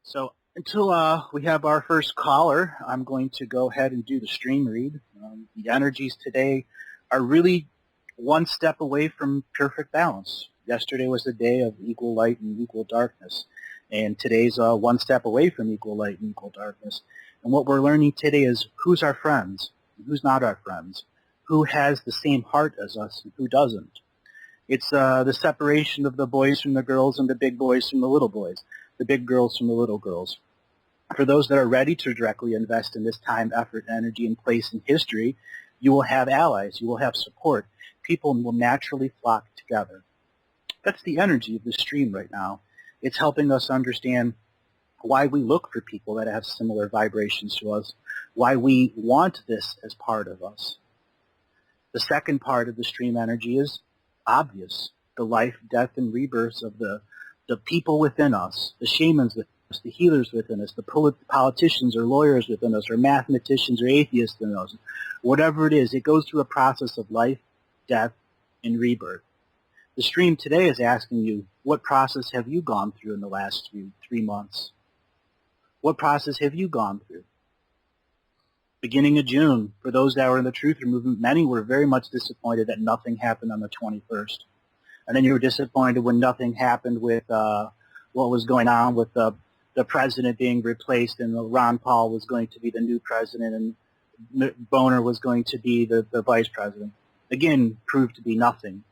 So until we have our first caller, I'm going to go ahead and do the stream read. The energies today are really one step away from perfect balance. Yesterday was the day of equal light and equal darkness, and today's one step away from equal light and equal darkness. And what we're learning today is who's our friends and who's not our friends, who has the same heart as us and who doesn't. It's the separation of the boys from the girls and the big boys from the little boys, the big girls from the little girls. For those that are ready to directly invest in this time, effort, energy, and place in history, you will have allies. You will have support. People will naturally flock together. That's the energy of the stream right now. It's helping us understand why we look for people that have similar vibrations to us, why we want this as part of us. The second part of the stream energy is obvious, the life, death, and rebirths of the people within us, the shamans within us, the healers within us, the politicians or lawyers within us, or mathematicians or atheists within us. Whatever it is, it goes through a process of life, death, and rebirth. The stream today is asking you, what process have you gone through in the last 3 months? What process have you gone through? Beginning of June, for those that were in the Truther movement, many were very much disappointed that nothing happened on the 21st. And then you were disappointed when nothing happened with what was going on with the president being replaced, and Ron Paul was going to be the new president, and Boner was going to be the vice president. Again, proved to be nothing.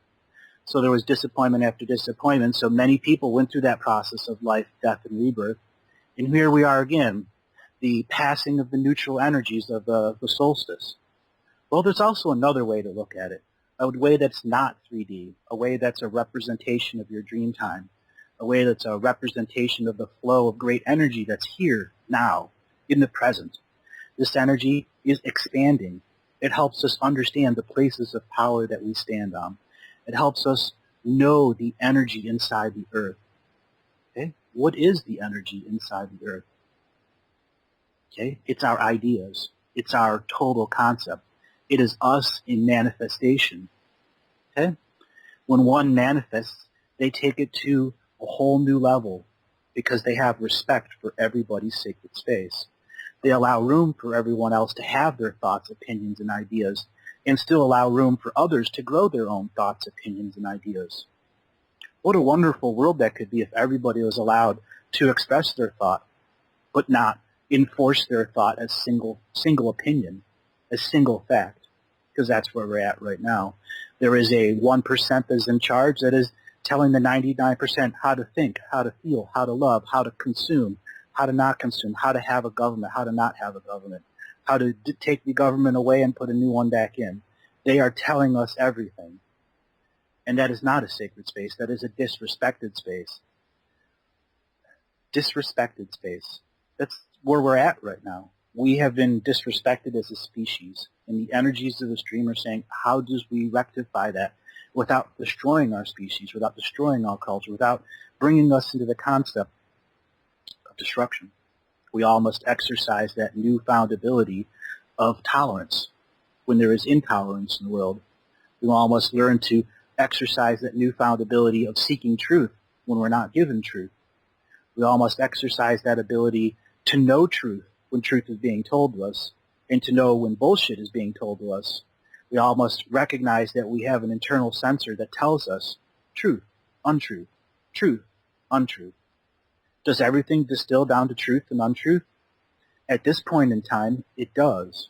So there was disappointment after disappointment. So many people went through that process of life, death, and rebirth. And here we are again, the passing of the neutral energies of the solstice. Well, there's also another way to look at it. A way that's not 3D, a way that's a representation of your dream time, a way that's a representation of the flow of great energy that's here, now, in the present. This energy is expanding. It helps us understand the places of power that we stand on. It helps us know the energy inside the earth. Okay? What is the energy inside the earth? Okay? It's our ideas. It's our total concept. It is us in manifestation. Okay? When one manifests, they take it to a whole new level because they have respect for everybody's sacred space. They allow room for everyone else to have their thoughts, opinions, and ideas, and still allow room for others to grow their own thoughts, opinions, and ideas. What a wonderful world that could be if everybody was allowed to express their thought, but not enforce their thought as single opinion, as single fact. Because that's where we're at right now. There is a 1% that is in charge that is telling the 99% how to think, how to feel, how to love, how to consume, how to not consume, how to have a government, how to not have a government, how to take the government away and put a new one back in. They are telling us everything. And that is not a sacred space. That is a disrespected space. Disrespected space. That's where we're at right now. We have been disrespected as a species, and the energies of the stream are saying, how do we rectify that without destroying our species, without destroying our culture, without bringing us into the concept of destruction? We all must exercise that newfound ability of tolerance when there is intolerance in the world. We all must learn to exercise that newfound ability of seeking truth when we're not given truth. We all must exercise that ability to know truth when truth is being told to us, and to know when bullshit is being told to us. We all must recognize that we have an internal sensor that tells us truth, untruth, truth, untruth. Does everything distill down to truth and untruth? At this point in time, it does.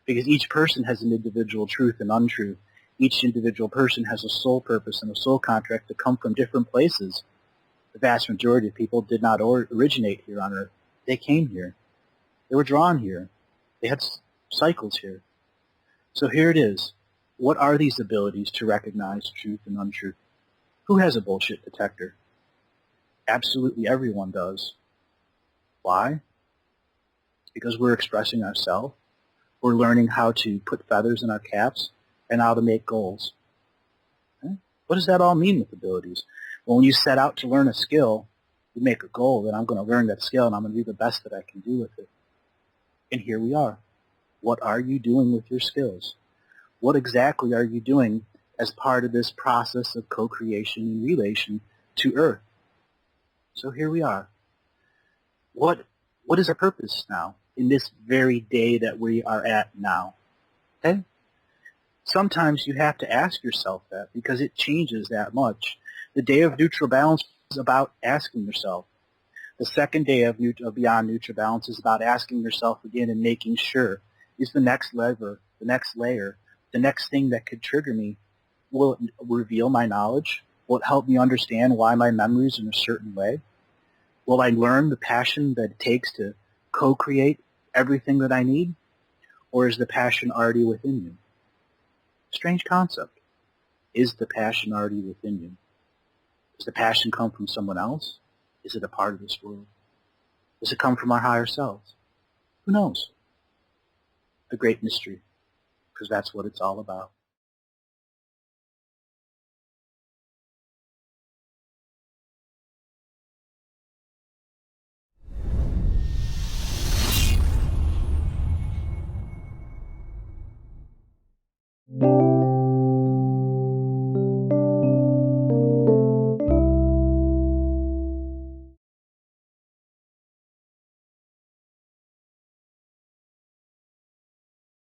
Because each person has an individual truth and untruth. Each individual person has a soul purpose and a soul contract to come from different places. The vast majority of people did not originate here on Earth. They came here. They were drawn here. They had cycles here. So here it is. What are these abilities to recognize truth and untruth? Who has a bullshit detector? Absolutely everyone does. Why? Because we're expressing ourselves. We're learning how to put feathers in our caps and how to make goals. Okay? What does that all mean with abilities? Well, when you set out to learn a skill, you make a goal that I'm going to learn that skill and I'm going to do the best that I can do with it. And here we are. What are you doing with your skills? What exactly are you doing as part of this process of co-creation and relation to Earth? So here we are. what is our purpose now in this very day that we are at now? Okay? Sometimes you have to ask yourself that because it changes that much. The day of neutral balance is about asking yourself. The second day of beyond neutral balance is about asking yourself again and making sure, is the next lever, the next layer, the next thing that could trigger me, will it reveal my knowledge? Will it help me understand why my memory is in a certain way? Will I learn the passion that it takes to co-create everything that I need? Or is the passion already within you? Strange concept. Is the passion already within you? Does the passion come from someone else? Is it a part of this world? Does it come from our higher selves? Who knows? The great mystery, because that's what it's all about.